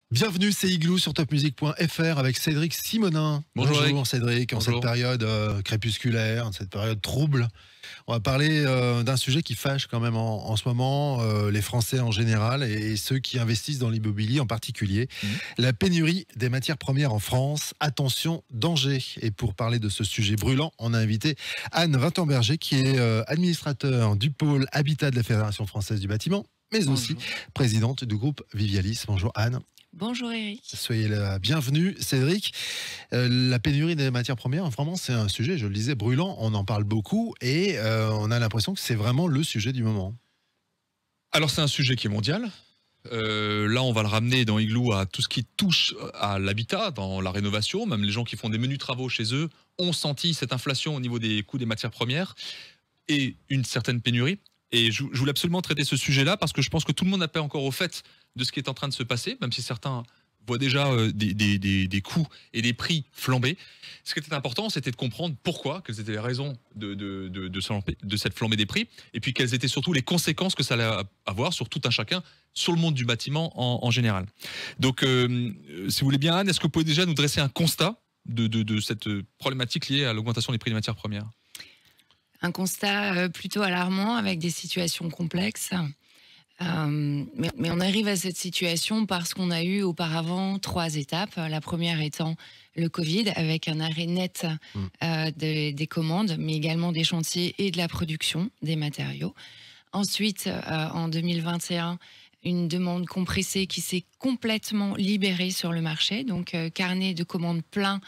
Bienvenue, c'est Igloo sur topmusic.fr avec Cédric Simonin. Bonjour Cédric, en cette période crépusculaire, en cette période trouble, on va parler d'un sujet qui fâche quand même en ce moment les Français en général et ceux qui investissent dans l'immobilier en particulier. La pénurie des matières premières en France. Attention, danger. Et pour parler de ce sujet brûlant, on a invité Anne Wintemberger qui est administrateur du pôle Habitat de la Fédération française du bâtiment, mais aussi présidente du groupe Vivialis. Bonjour Anne. Bonjour Eric. Soyez la bienvenue. Cédric, la pénurie des matières premières, vraiment c'est un sujet, je le disais, brûlant, on en parle beaucoup et on a l'impression que c'est vraiment le sujet du moment. Alors c'est un sujet qui est mondial. Là on va le ramener dans Igloo à tout ce qui touche à l'habitat, dans la rénovation, même les gens qui font des menus travaux chez eux ont senti cette inflation au niveau des coûts des matières premières et une certaine pénurie. Et je voulais absolument traiter ce sujet-là parce que je pense que tout le monde n'a pas encore au fait de ce qui est en train de se passer, même si certains voient déjà des coûts et des prix flamber. Ce qui était important, c'était de comprendre pourquoi, quelles étaient les raisons de cette flambée des prix, et puis quelles étaient surtout les conséquences que ça allait avoir sur tout un chacun, sur le monde du bâtiment en général. Donc, si vous voulez bien, Anne, est-ce que vous pouvez déjà nous dresser un constat de cette problématique liée à l'augmentation des prix des matières premières ? Un constat plutôt alarmant avec des situations complexes. Mais on arrive à cette situation parce qu'on a eu auparavant 3 étapes. La première étant le Covid avec un arrêt net des commandes, mais également des chantiers et de la production des matériaux. Ensuite, en 2021, une demande compressée qui s'est complètement libérée sur le marché. Donc, carnet de commandes plein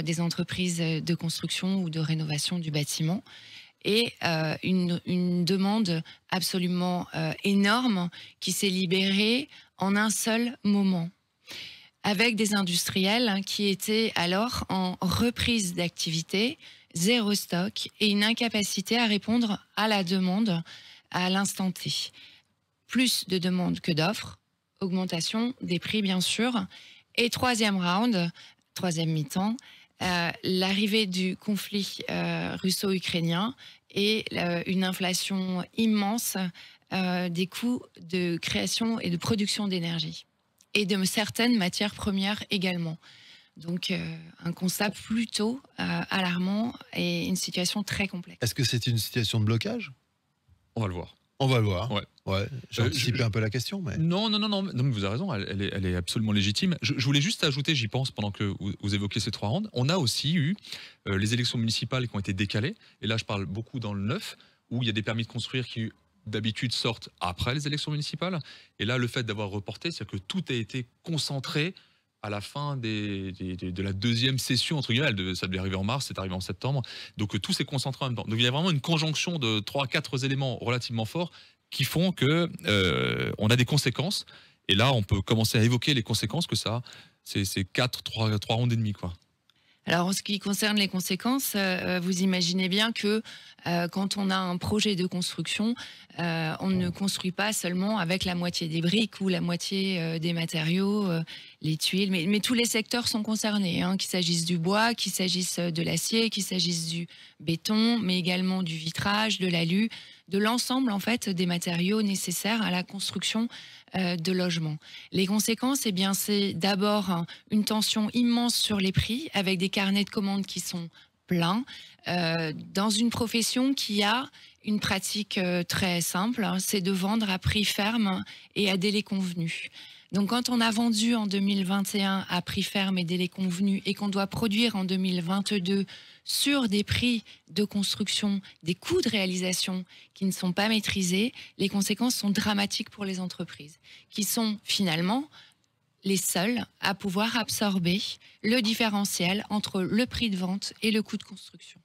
des entreprises de construction ou de rénovation du bâtiment. Et une demande absolument énorme qui s'est libérée en un seul moment, avec des industriels qui étaient alors en reprise d'activité, zéro stock et une incapacité à répondre à la demande à l'instant T. Plus de demandes que d'offres, augmentation des prix bien sûr, et troisième mi-temps, l'arrivée du conflit russo-ukrainien et une inflation immense des coûts de création et de production d'énergie et de certaines matières premières également. Donc un constat plutôt alarmant et une situation très complexe. Est-ce que c'est une situation de blocage ? On va le voir. On va le voir. Ouais. J'ai anticipé un peu la question, mais... Non, mais vous avez raison, elle est absolument légitime. Je voulais juste ajouter, j'y pense, pendant que vous évoquez ces 3 rounds, on a aussi eu les élections municipales qui ont été décalées, et là je parle beaucoup dans le neuf, où il y a des permis de construire qui d'habitude sortent après les élections municipales, et là le fait d'avoir reporté, c'est que tout a été concentré à la fin de la deuxième session, entre guillemets, ça devait arriver en mars, c'est arrivé en septembre, donc tout s'est concentré en même temps. Donc il y a vraiment une conjonction de 3-4 éléments relativement forts qui font que on a des conséquences, et là on peut commencer à évoquer les conséquences que ça a, c'est 3 rondes et demie, quoi. Alors en ce qui concerne les conséquences, vous imaginez bien que quand on a un projet de construction, on ne construit pas seulement avec la moitié des briques ou la moitié des matériaux, les tuiles, mais tous les secteurs sont concernés, hein, qu'il s'agisse du bois, qu'il s'agisse de l'acier, qu'il s'agisse du béton, mais également du vitrage, de l'alu, de l'ensemble en fait des matériaux nécessaires à la construction de logements. Les conséquences, eh bien, c'est d'abord une tension immense sur les prix, avec des carnets de commandes qui sont pleins, dans une profession qui a une pratique très simple, hein, c'est de vendre à prix ferme et à délai convenu. Donc quand on a vendu en 2021 à prix ferme et délai convenu et qu'on doit produire en 2022 sur des prix de construction, des coûts de réalisation qui ne sont pas maîtrisés, les conséquences sont dramatiques pour les entreprises, qui sont finalement les seules à pouvoir absorber le différentiel entre le prix de vente et le coût de construction.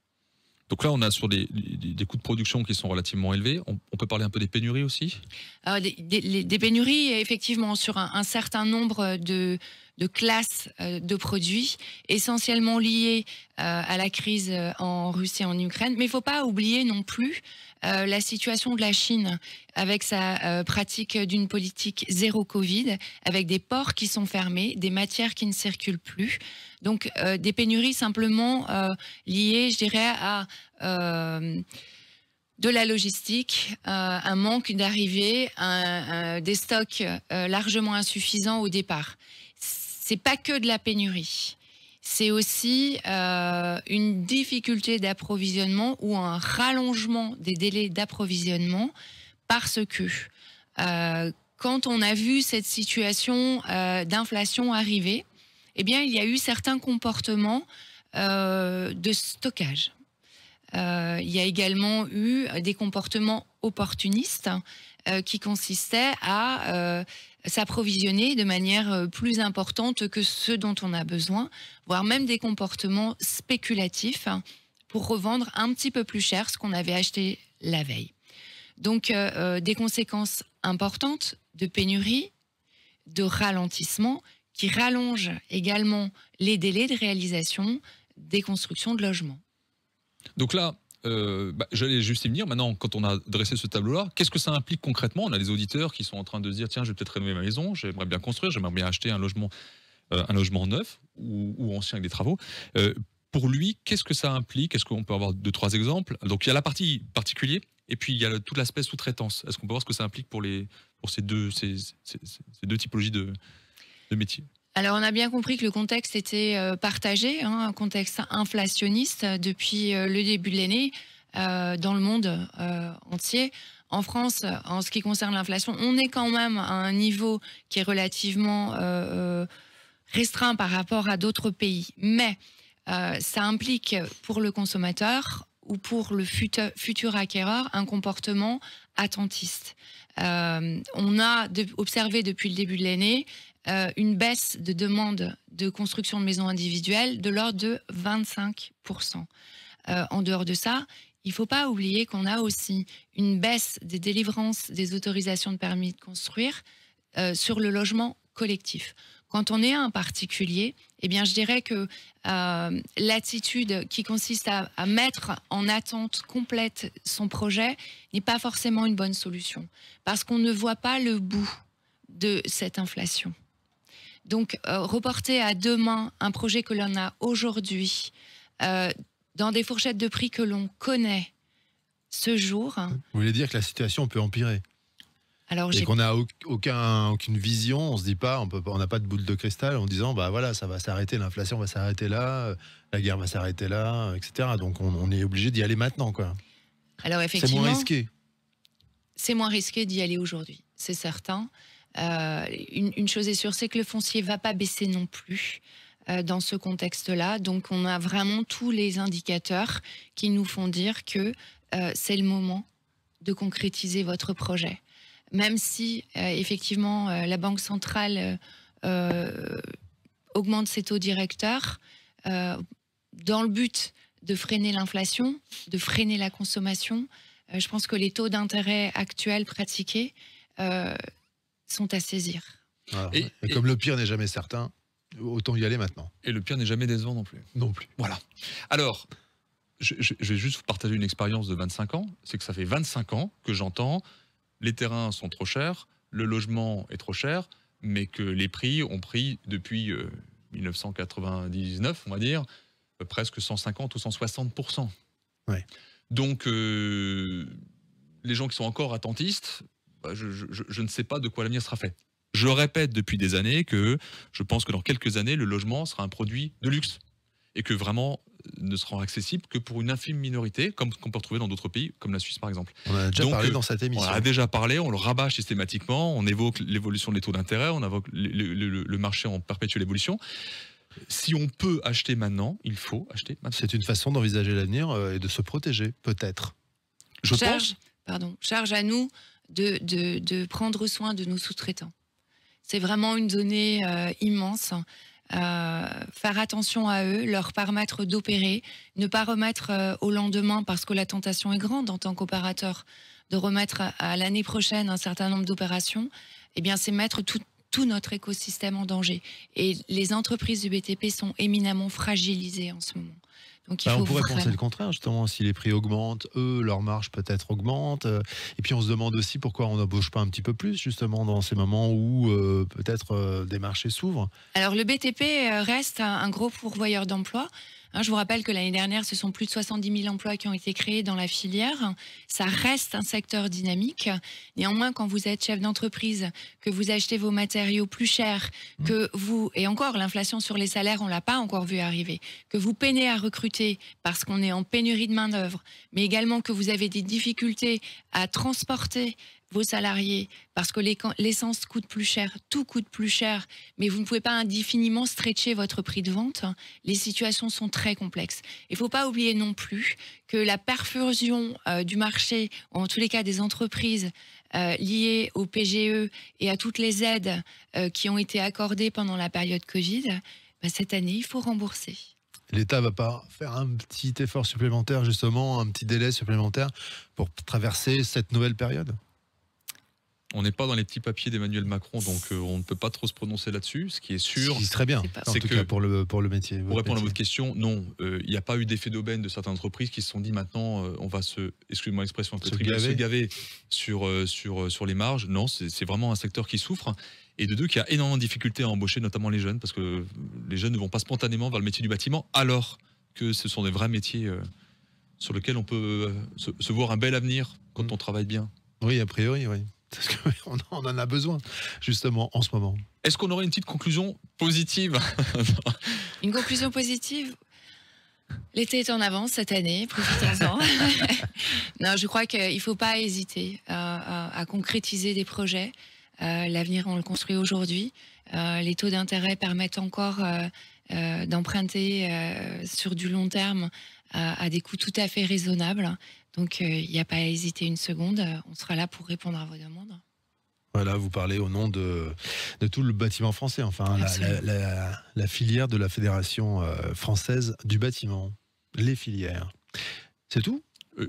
Donc là, on a sur des coûts de production qui sont relativement élevés. On peut parler un peu des pénuries aussi ? Des pénuries, effectivement, sur un certain nombre de classes de produits, essentiellement liées à la crise en Russie et en Ukraine. Mais il ne faut pas oublier non plus la situation de la Chine, avec sa pratique d'une politique zéro Covid, avec des ports qui sont fermés, des matières qui ne circulent plus. Donc des pénuries simplement liées, je dirais, à de la logistique, un manque d'arrivée, des stocks largement insuffisants au départ. C'est pas que de la pénurie. C'est aussi une difficulté d'approvisionnement ou un rallongement des délais d'approvisionnement parce que quand on a vu cette situation d'inflation arriver, eh bien, il y a eu certains comportements de stockage. Il y a également eu des comportements opportunistes qui consistaient à s'approvisionner de manière plus importante que ce dont on a besoin, voire même des comportements spéculatifs pour revendre un petit peu plus cher ce qu'on avait acheté la veille. Donc des conséquences importantes de pénurie, de ralentissement qui rallongent également les délais de réalisation des constructions de logements. Donc là, j'allais juste y venir. Maintenant, quand on a dressé ce tableau-là, qu'est-ce que ça implique concrètement? On a des auditeurs qui sont en train de se dire, tiens, je vais peut-être rénover ma maison, j'aimerais bien construire, j'aimerais bien acheter un logement neuf ou ancien avec des travaux. Pour lui, qu'est-ce que ça implique? Est-ce qu'on peut avoir 2-3 exemples? Donc il y a la partie particulier et puis il y a tout l'aspect sous-traitance. Est-ce qu'on peut voir ce que ça implique pour ces deux typologies de métiers? Alors, on a bien compris que le contexte était partagé, un contexte inflationniste depuis le début de l'année dans le monde entier. En France, en ce qui concerne l'inflation, on est quand même à un niveau qui est relativement restreint par rapport à d'autres pays. Mais ça implique pour le consommateur ou pour le futur acquéreur un comportement attentiste. On a observé depuis le début de l'année une baisse de demande de construction de maisons individuelles de l'ordre de 25%. En dehors de ça, il ne faut pas oublier qu'on a aussi une baisse des délivrances des autorisations de permis de construire sur le logement collectif. Quand on est un particulier, eh bien, je dirais que l'attitude qui consiste à mettre en attente complète son projet n'est pas forcément une bonne solution, parce qu'on ne voit pas le bout de cette inflation. Donc, reporter à demain un projet que l'on a aujourd'hui, dans des fourchettes de prix que l'on connaît ce jour... Vous voulez dire que la situation peut empirer? Alors, et qu'on n'a aucune vision, on se dit pas, on n'a pas de boule de cristal en disant bah voilà, ça va s'arrêter, l'inflation va s'arrêter là, la guerre va s'arrêter là, etc. Donc on est obligé d'y aller maintenant, quoi. Alors effectivement, c'est moins risqué. C'est moins risqué d'y aller aujourd'hui, c'est certain. Une chose est sûre, c'est que le foncier va pas baisser non plus dans ce contexte-là. Donc on a vraiment tous les indicateurs qui nous font dire que c'est le moment de concrétiser votre projet. Même si, effectivement, la Banque centrale augmente ses taux directeurs dans le but de freiner l'inflation, de freiner la consommation, je pense que les taux d'intérêt actuels pratiqués sont à saisir. Voilà. Et comme le pire n'est jamais certain, autant y aller maintenant. Et le pire n'est jamais décevant non plus. Non plus. Voilà. Alors, je vais juste vous partager une expérience de 25 ans. C'est que ça fait 25 ans que j'entends... Les terrains sont trop chers, le logement est trop cher, mais que les prix ont pris depuis 1999, on va dire, presque 150 ou 160%. Ouais. Donc, les gens qui sont encore attentistes, je ne sais pas de quoi l'avenir sera fait. Je répète depuis des années que je pense que dans quelques années, le logement sera un produit de luxe et que vraiment ne sera accessible que pour une infime minorité, comme qu'on peut retrouver dans d'autres pays, comme la Suisse par exemple. On en a déjà parlé dans cette émission. On en a déjà parlé, on le rabâche systématiquement, on évoque l'évolution des taux d'intérêt, on évoque le marché en perpétuelle évolution. Si on peut acheter maintenant, il faut acheter maintenant. C'est une façon d'envisager l'avenir et de se protéger, peut-être. Je pense. Charge à nous de prendre soin de nos sous-traitants. C'est vraiment une donnée immense. Faire attention à eux, leur permettre d'opérer, ne pas remettre au lendemain, parce que la tentation est grande en tant qu'opérateur, de remettre à l'année prochaine un certain nombre d'opérations, eh bien c'est mettre tout notre écosystème en danger. Et les entreprises du BTP sont éminemment fragilisées en ce moment. Donc, on pourrait penser le contraire, justement, si les prix augmentent, eux, leur marge peut-être augmente. Et puis on se demande aussi pourquoi on n'embauche pas un petit peu plus, justement, dans ces moments où peut-être des marchés s'ouvrent. Alors le BTP reste un gros pourvoyeur d'emplois. Je vous rappelle que l'année dernière, ce sont plus de 70 000 emplois qui ont été créés dans la filière. Ça reste un secteur dynamique. Néanmoins, quand vous êtes chef d'entreprise, que vous achetez vos matériaux plus chers, et encore, l'inflation sur les salaires, on ne l'a pas encore vu arriver, que vous peinez à recruter parce qu'on est en pénurie de main-d'œuvre, mais également que vous avez des difficultés à transporter vos salariés, parce que l'essence coûte plus cher, tout coûte plus cher, mais vous ne pouvez pas indéfiniment stretcher votre prix de vente. Les situations sont très complexes. Il ne faut pas oublier non plus que la perfusion du marché, ou en tous les cas des entreprises liées au PGE et à toutes les aides qui ont été accordées pendant la période Covid, cette année, il faut rembourser. L'État ne va pas faire un petit effort supplémentaire, justement, un petit délai supplémentaire pour traverser cette nouvelle période ? On n'est pas dans les petits papiers d'Emmanuel Macron, donc on ne peut pas trop se prononcer là-dessus. Ce qui est sûr, c'est très bien, en tout cas pour le métier. Pour répondre à votre question, non, il n'y a pas eu d'effet d'aubaine de certaines entreprises qui se sont dit maintenant on va excusez-moi l'expression un peu triviale, se gaver sur les marges. Non, c'est vraiment un secteur qui souffre. Et de deux, qui a énormément de difficultés à embaucher, notamment les jeunes, parce que les jeunes ne vont pas spontanément vers le métier du bâtiment, alors que ce sont des vrais métiers sur lesquels on peut se voir un bel avenir quand on travaille bien. Oui, a priori, oui. Parce qu'on en a besoin, justement, en ce moment. Est-ce qu'on aurait une petite conclusion positive ? Une conclusion positive ? L'été est en avance cette année, profitez-en. Non, je crois qu'il ne faut pas hésiter à concrétiser des projets. L'avenir, on le construit aujourd'hui. Les taux d'intérêt permettent encore d'emprunter sur du long terme à des coûts tout à fait raisonnables. Donc, il n'y a pas à hésiter une seconde. On sera là pour répondre à vos demandes. Voilà, vous parlez au nom de tout le bâtiment français, enfin, la filière de la Fédération française du bâtiment. Les filières. C'est tout ?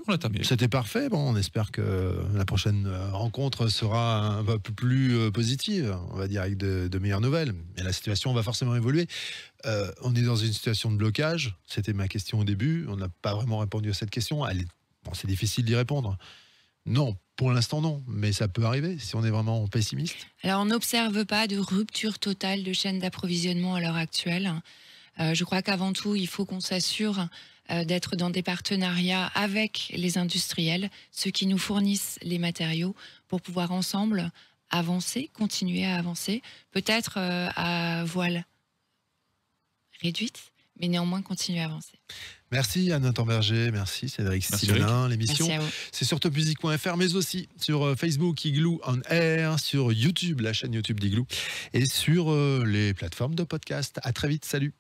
On a terminé. C'était parfait. Bon, on espère que la prochaine rencontre sera un peu plus positive, on va dire, avec de meilleures nouvelles. Mais la situation va forcément évoluer. On est dans une situation de blocage. C'était ma question au début. On n'a pas vraiment répondu à cette question. C'est difficile d'y répondre. Non, pour l'instant non, mais ça peut arriver si on est vraiment pessimiste. Alors, on n'observe pas de rupture totale de chaîne d'approvisionnement à l'heure actuelle. Je crois qu'avant tout, il faut qu'on s'assure d'être dans des partenariats avec les industriels, ceux qui nous fournissent les matériaux, pour pouvoir ensemble avancer, continuer à avancer, peut-être à voile réduite, mais néanmoins continuer à avancer. Merci Anne Temberger, merci Cédric Simonin. L'émission, c'est sur topmusic.fr, mais aussi sur Facebook Igloo on Air, sur YouTube, la chaîne YouTube d'Igloo, et sur les plateformes de podcast. À très vite, salut.